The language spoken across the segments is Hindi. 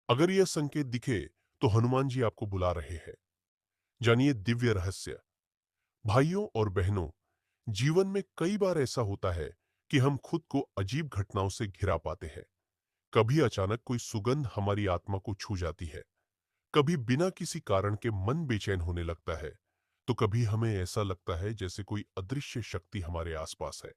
अगर यह संकेत दिखे तो हनुमान जी आपको बुला रहे हैं। जानिए दिव्य रहस्य। भाइयों और बहनों, जीवन में कई बार ऐसा होता है कि हम खुद को अजीब घटनाओं से घिरा पाते हैं। कभी अचानक कोई सुगंध हमारी आत्मा को छू जाती है, कभी बिना किसी कारण के मन बेचैन होने लगता है, तो कभी हमें ऐसा लगता है जैसे कोई अदृश्य शक्ति हमारे आसपास है।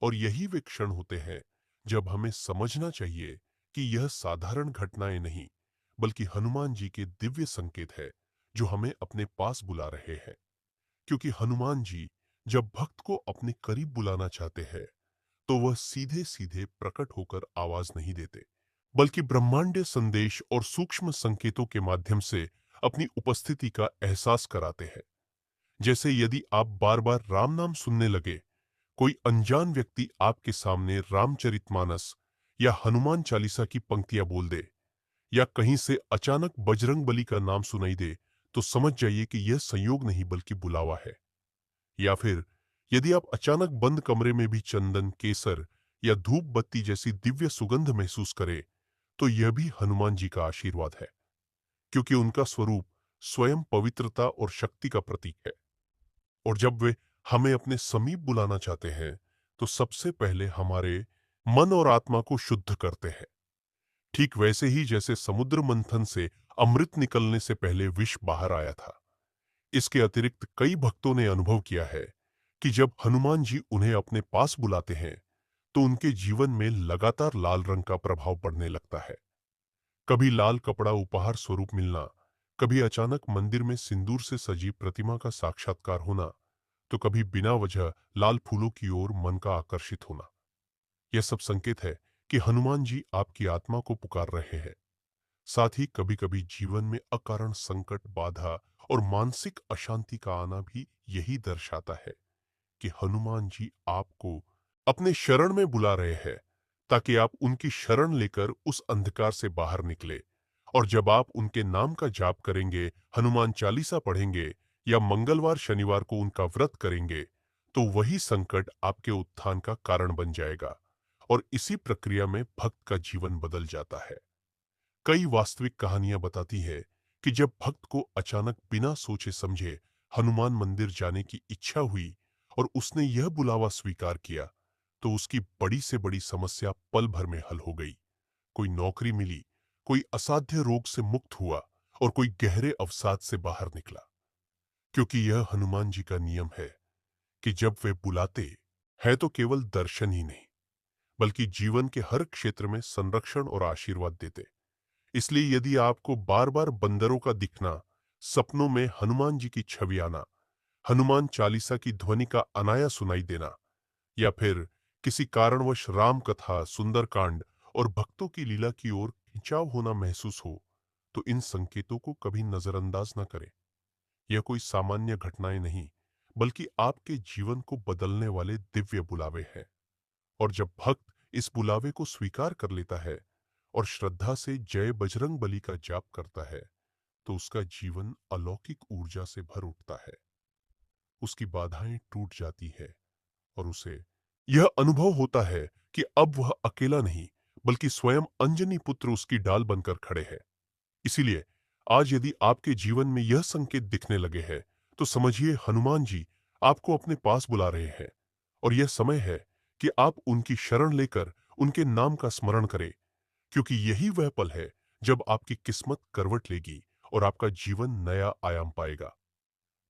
और यही वे क्षण होते हैं जब हमें समझना चाहिए कि यह साधारण घटनाएं नहीं, बल्कि हनुमान जी के दिव्य संकेत है जो हमें अपने पास बुला रहे हैं। क्योंकि हनुमान जी जब भक्त को अपने करीब बुलाना चाहते हैं, तो वह सीधे सीधे प्रकट होकर आवाज नहीं देते, बल्कि ब्रह्मांडीय संदेश और सूक्ष्म संकेतों के माध्यम से अपनी उपस्थिति का एहसास कराते हैं। जैसे यदि आप बार बार राम नाम सुनने लगे, कोई अनजान व्यक्ति आपके सामने रामचरितमानस या हनुमान चालीसा की पंक्तियां बोल दे, या कहीं से अचानक बजरंग बली का नाम सुनाई दे, तो समझ जाइए कि यह संयोग नहीं बल्कि बुलावा है। या फिर यदि आप अचानक बंद कमरे में भी चंदन, केसर या धूप बत्ती जैसी दिव्य सुगंध महसूस करें, तो यह भी हनुमान जी का आशीर्वाद है, क्योंकि उनका स्वरूप स्वयं पवित्रता और शक्ति का प्रतीक है। और जब वे हमें अपने समीप बुलाना चाहते हैं, तो सबसे पहले हमारे मन और आत्मा को शुद्ध करते हैं। ठीक वैसे ही जैसे समुद्र मंथन से अमृत निकलने से पहले विष बाहर आया था। इसके अतिरिक्त कई भक्तों ने अनुभव किया है कि जब हनुमान जी उन्हें अपने पास बुलाते हैं, तो उनके जीवन में लगातार लाल रंग का प्रभाव पड़ने लगता है। कभी लाल कपड़ा उपहार स्वरूप मिलना, कभी अचानक मंदिर में सिंदूर से सजी प्रतिमा का साक्षात्कार होना, तो कभी बिना वजह लाल फूलों की ओर मन का आकर्षित होना। यह सब संकेत है कि हनुमान जी आपकी आत्मा को पुकार रहे हैं। साथ ही कभी कभी जीवन में अकारण संकट, बाधा और मानसिक अशांति का आना भी यही दर्शाता है कि हनुमान जी आपको अपने शरण में बुला रहे हैं, ताकि आप उनकी शरण लेकर उस अंधकार से बाहर निकले। और जब आप उनके नाम का जाप करेंगे, हनुमान चालीसा पढ़ेंगे या मंगलवार शनिवार को उनका व्रत करेंगे, तो वही संकट आपके उत्थान का कारण बन जाएगा। और इसी प्रक्रिया में भक्त का जीवन बदल जाता है। कई वास्तविक कहानियां बताती है कि जब भक्त को अचानक बिना सोचे समझे हनुमान मंदिर जाने की इच्छा हुई और उसने यह बुलावा स्वीकार किया, तो उसकी बड़ी से बड़ी समस्या पल भर में हल हो गई। कोई नौकरी मिली, कोई असाध्य रोग से मुक्त हुआ और कोई गहरे अवसाद से बाहर निकला। क्योंकि यह हनुमान जी का नियम है कि जब वे बुलाते हैं तो केवल दर्शन ही नहीं, बल्कि जीवन के हर क्षेत्र में संरक्षण और आशीर्वाद देते। इसलिए यदि आपको बार बार बंदरों का दिखना, सपनों में हनुमान जी की छवि आना, हनुमान चालीसा की ध्वनि का अनाया सुनाई देना, या फिर किसी कारणवश राम कथा, सुंदरकांड और भक्तों की लीला की ओर खिंचाव होना महसूस हो, तो इन संकेतों को कभी नजरअंदाज न करें। यह कोई सामान्य घटनाएं नहीं, बल्कि आपके जीवन को बदलने वाले दिव्य बुलावे हैं। और जब भक्त इस बुलावे को स्वीकार कर लेता है और श्रद्धा से जय बजरंग बली का जाप करता है, तो उसका जीवन अलौकिक ऊर्जा से भर उठता है। उसकी बाधाएं टूट जाती है और उसे यह अनुभव होता है कि अब वह अकेला नहीं, बल्कि स्वयं अंजनी पुत्र उसकी डाल बनकर खड़े हैं। इसीलिए आज यदि आपके जीवन में यह संकेत दिखने लगे हैं, तो समझिए हनुमान जी आपको अपने पास बुला रहे हैं। और यह समय है कि आप उनकी शरण लेकर उनके नाम का स्मरण करें, क्योंकि यही वह पल है जब आपकी किस्मत करवट लेगी और आपका जीवन नया आयाम पाएगा।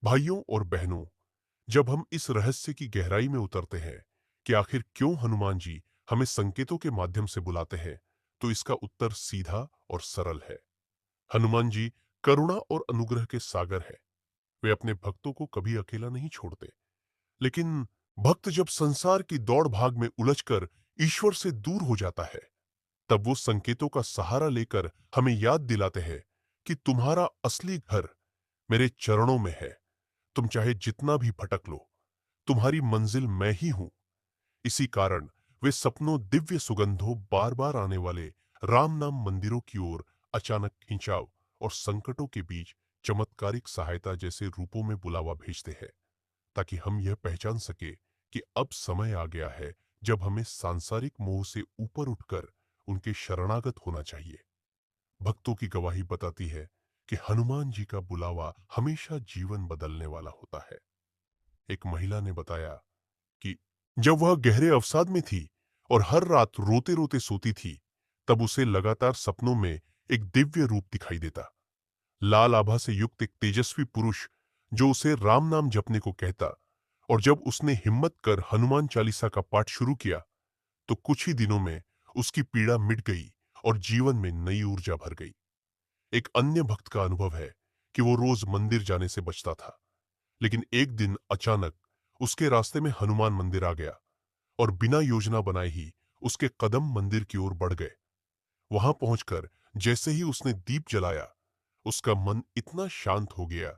भाइयों और बहनों, जब हम इस रहस्य की गहराई में उतरते हैं कि आखिर क्यों हनुमान जी हमें संकेतों के माध्यम से बुलाते हैं, तो इसका उत्तर सीधा और सरल है। हनुमान जी करुणा और अनुग्रह के सागर है। वे अपने भक्तों को कभी अकेला नहीं छोड़ते। लेकिन भक्त जब संसार की दौड़ भाग में उलझकर ईश्वर से दूर हो जाता है, तब वो संकेतों का सहारा लेकर हमें याद दिलाते हैं कि तुम्हारा असली घर मेरे चरणों में है। तुम चाहे जितना भी भटक लो, तुम्हारी मंजिल मैं ही हूं। इसी कारण वे सपनों, दिव्य सुगंधों, बार बार आने वाले राम नाम मंदिरों की ओर अचानक खिंचाव और संकटों के बीच चमत्कारिक सहायता जैसे रूपों में बुलावा भेजते हैं, ताकि हम यह पहचान सके कि अब समय आ गया है जब हमें सांसारिक मोह से ऊपर उठकर उनके शरणागत होना चाहिए। भक्तों की गवाही बताती है कि हनुमान जी का बुलावा हमेशा जीवन बदलने वाला होता है। एक महिला ने बताया कि जब वह गहरे अवसाद में थी और हर रात रोते रोते सोती थी, तब उसे लगातार सपनों में एक दिव्य रूप दिखाई देता। लाल आभा से युक्त एक तेजस्वी पुरुष जो उसे राम नाम जपने को कहता। और जब उसने हिम्मत कर हनुमान चालीसा का पाठ शुरू किया, तो कुछ ही दिनों में उसकी पीड़ा मिट गई और जीवन में नई ऊर्जा भर गई। एक अन्य भक्त का अनुभव है कि वो रोज मंदिर जाने से बचता था, लेकिन एक दिन अचानक उसके रास्ते में हनुमान मंदिर आ गया और बिना योजना बनाए ही उसके कदम मंदिर की ओर बढ़ गए। वहां पहुंचकर जैसे ही उसने दीप जलाया, उसका मन इतना शांत हो गया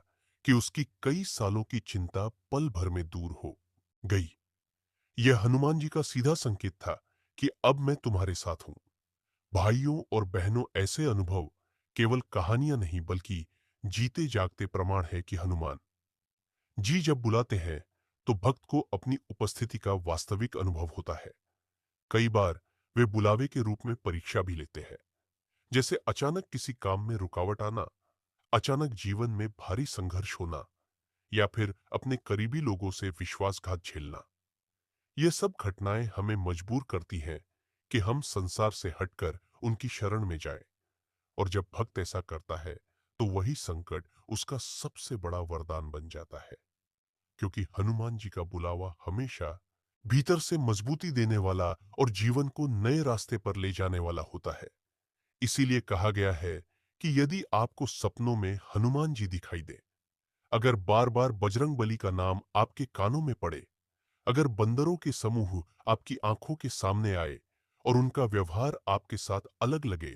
कि उसकी कई सालों की चिंता पल भर में दूर हो गई। यह हनुमान जी का सीधा संकेत था कि अब मैं तुम्हारे साथ हूं। भाइयों और बहनों, ऐसे अनुभव केवल कहानियां नहीं बल्कि जीते जागते प्रमाण है कि हनुमान जी जब बुलाते हैं तो भक्त को अपनी उपस्थिति का वास्तविक अनुभव होता है। कई बार वे बुलावे के रूप में परीक्षा भी लेते हैं, जैसे अचानक किसी काम में रुकावट आना, अचानक जीवन में भारी संघर्ष होना, या फिर अपने करीबी लोगों से विश्वासघात झेलना। ये सब घटनाएं हमें मजबूर करती हैं कि हम संसार से हटकर उनकी शरण में जाएं। और जब भक्त ऐसा करता है, तो वही संकट उसका सबसे बड़ा वरदान बन जाता है, क्योंकि हनुमान जी का बुलावा हमेशा भीतर से मजबूती देने वाला और जीवन को नए रास्ते पर ले जाने वाला होता है। इसीलिए कहा गया है कि यदि आपको सपनों में हनुमान जी दिखाई दे, अगर बार बार बजरंग बली का नाम आपके कानों में पड़े, अगर बंदरों के समूह आपकी आंखों के सामने आए और उनका व्यवहार आपके साथ अलग लगे,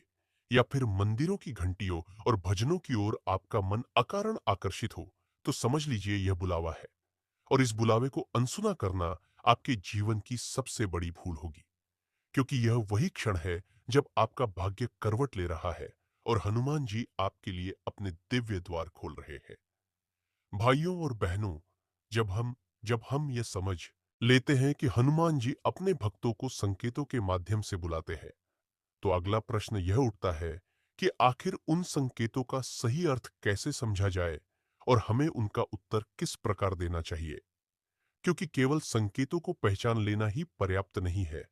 या फिर मंदिरों की घंटियों और भजनों की ओर आपका मन अकारण आकर्षित हो, तो समझ लीजिए यह बुलावा है। और इस बुलावे को अनसुना करना आपके जीवन की सबसे बड़ी भूल होगी, क्योंकि यह वही क्षण है जब आपका भाग्य करवट ले रहा है और हनुमान जी आपके लिए अपने दिव्य द्वार खोल रहे हैं। भाइयों और बहनों, जब हम जब हम ये समझ लेते हैं कि हनुमान जी अपने भक्तों को संकेतों के माध्यम से बुलाते हैं, तो अगला प्रश्न यह उठता है कि आखिर उन संकेतों का सही अर्थ कैसे समझा जाए और हमें उनका उत्तर किस प्रकार देना चाहिए। क्योंकि केवल संकेतों को पहचान लेना ही पर्याप्त नहीं है,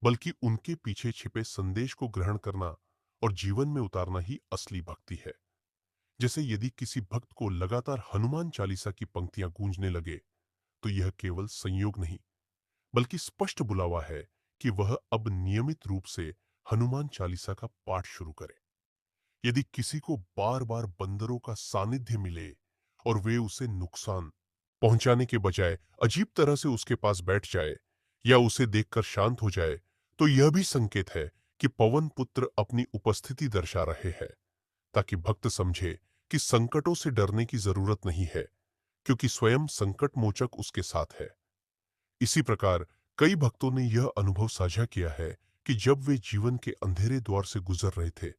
बल्कि उनके पीछे छिपे संदेश को ग्रहण करना और जीवन में उतारना ही असली भक्ति है। जैसे यदि किसी भक्त को लगातार हनुमान चालीसा की पंक्तियां गूंजने लगे, तो यह केवल संयोग नहीं बल्कि स्पष्ट बुलावा है कि वह अब नियमित रूप से हनुमान चालीसा का पाठ शुरू करे। यदि किसी को बार बार बंदरों का सानिध्य मिले और वे उसे नुकसान पहुंचाने के बजाय अजीब तरह से उसके पास बैठ जाए या उसे देखकर शांत हो जाए, तो यह भी संकेत है कि पवन पुत्र अपनी उपस्थिति दर्शा रहे हैं, ताकि भक्त समझे कि संकटों से डरने की जरूरत नहीं है, क्योंकि स्वयं संकट मोचक उसके साथ है। इसी प्रकार कई भक्तों ने यह अनुभव साझा किया है कि जब वे जीवन के अंधेरे द्वार से गुजर रहे थे,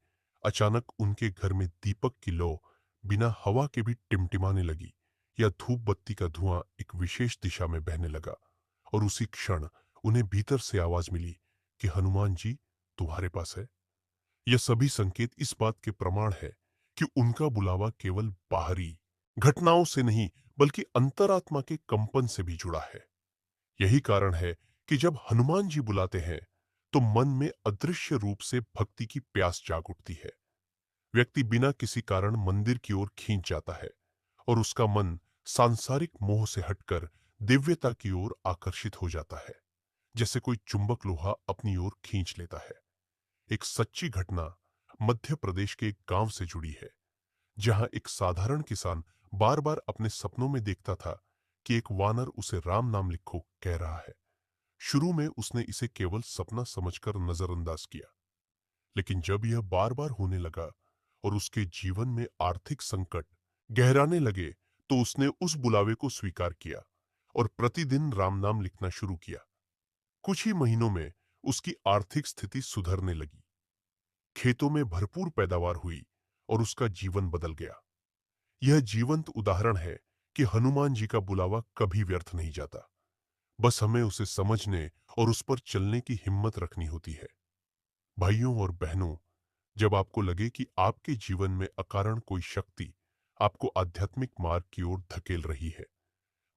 अचानक उनके घर में दीपक की लौ बिना हवा के भी टिमटिमाने लगी, या धूप बत्ती का धुआं एक विशेष दिशा में बहने लगा, और उसी क्षण उन्हें भीतर से आवाज मिली कि हनुमान जी तुम्हारे पास है। यह सभी संकेत इस बात के प्रमाण है कि उनका बुलावा केवल बाहरी घटनाओं से नहीं बल्कि अंतरात्मा के कंपन से भी जुड़ा है। यही कारण है कि जब हनुमान जी बुलाते हैं, तो मन में अदृश्य रूप से भक्ति की प्यास जाग उठती है। व्यक्ति बिना किसी कारण मंदिर की ओर खींच जाता है और उसका मन सांसारिक मोह से हटकर दिव्यता की ओर आकर्षित हो जाता है, जैसे कोई चुंबक लोहा अपनी ओर खींच लेता है। एक सच्ची घटना मध्य प्रदेश के एक गांव से जुड़ी है, जहां एक साधारण किसान बार बार अपने सपनों में देखता था कि एक वानर उसे राम नाम लिखो कह रहा है। शुरू में उसने इसे केवल सपना समझकर नजरअंदाज किया, लेकिन जब यह बार बार होने लगा और उसके जीवन में आर्थिक संकट गहराने लगे, तो उसने उस बुलावे को स्वीकार किया और प्रतिदिन राम नाम लिखना शुरू किया। कुछ ही महीनों में उसकी आर्थिक स्थिति सुधरने लगी, खेतों में भरपूर पैदावार हुई और उसका जीवन बदल गया। यह जीवंत उदाहरण है कि हनुमान जी का बुलावा कभी व्यर्थ नहीं जाता। बस हमें उसे समझने और उस पर चलने की हिम्मत रखनी होती है। भाइयों और बहनों, जब आपको लगे कि आपके जीवन में अकारण कोई शक्ति आपको आध्यात्मिक मार्ग की ओर धकेल रही है,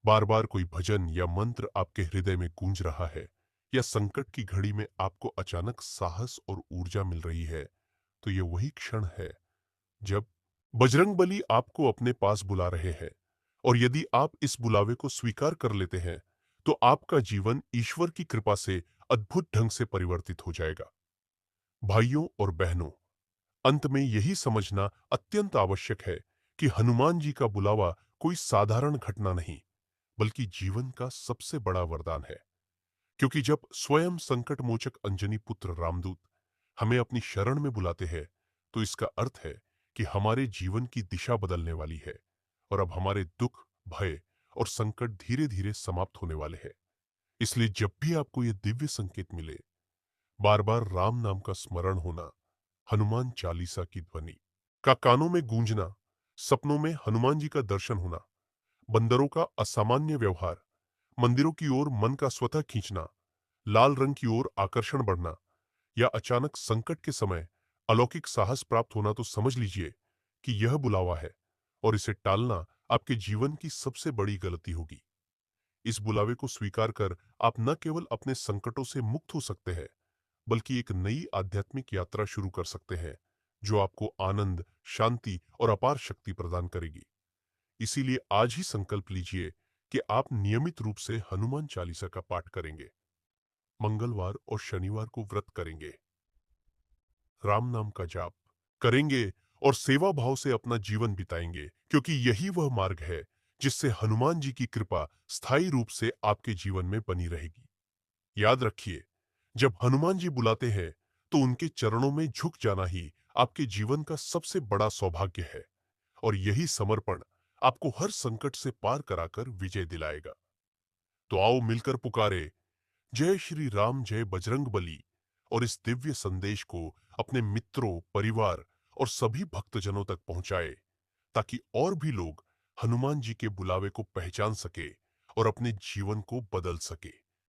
बार बार कोई भजन या मंत्र आपके हृदय में गूंज रहा है, या संकट की घड़ी में आपको अचानक साहस और ऊर्जा मिल रही है, तो ये वही क्षण है जब बजरंगबली आपको अपने पास बुला रहे हैं। और यदि आप इस बुलावे को स्वीकार कर लेते हैं, तो आपका जीवन ईश्वर की कृपा से अद्भुत ढंग से परिवर्तित हो जाएगा। भाइयों और बहनों, अंत में यही समझना अत्यंत आवश्यक है कि हनुमान जी का बुलावा कोई साधारण घटना नहीं, बल्कि जीवन का सबसे बड़ा वरदान है। क्योंकि जब स्वयं संकट मोचक अंजनी पुत्र रामदूत हमें अपनी शरण में बुलाते हैं, तो इसका अर्थ है कि हमारे जीवन की दिशा बदलने वाली है, और अब हमारे दुख, भय और संकट धीरे धीरे समाप्त होने वाले हैं। इसलिए जब भी आपको यह दिव्य संकेत मिले, बार बार राम नाम का स्मरण होना, हनुमान चालीसा की ध्वनि का कानों में गूंजना, सपनों में हनुमान जी का दर्शन होना, बंदरों का असामान्य व्यवहार, मंदिरों की ओर मन का स्वतः खींचना, लाल रंग की ओर आकर्षण बढ़ना, या अचानक संकट के समय अलौकिक साहस प्राप्त होना, तो समझ लीजिए कि यह बुलावा है, और इसे टालना आपके जीवन की सबसे बड़ी गलती होगी। इस बुलावे को स्वीकार कर आप न केवल अपने संकटों से मुक्त हो सकते हैं, बल्कि एक नई आध्यात्मिक यात्रा शुरू कर सकते हैं, जो आपको आनंद, शांति और अपार शक्ति प्रदान करेगी। इसीलिए आज ही संकल्प लीजिए कि आप नियमित रूप से हनुमान चालीसा का पाठ करेंगे, मंगलवार और शनिवार को व्रत करेंगे, राम नाम का जाप करेंगे, और सेवा भाव से अपना जीवन बिताएंगे, क्योंकि यही वह मार्ग है जिससे हनुमान जी की कृपा स्थायी रूप से आपके जीवन में बनी रहेगी। याद रखिए, जब हनुमान जी बुलाते हैं, तो उनके चरणों में झुक जाना ही आपके जीवन का सबसे बड़ा सौभाग्य है, और यही समर्पण आपको हर संकट से पार कराकर विजय दिलाएगा। तो आओ मिलकर पुकारे, जय श्री राम, जय बजरंग बली, और इस दिव्य संदेश को अपने मित्रों, परिवार और सभी भक्तजनों तक पहुंचाए, ताकि और भी लोग हनुमान जी के बुलावे को पहचान सके और अपने जीवन को बदल सके।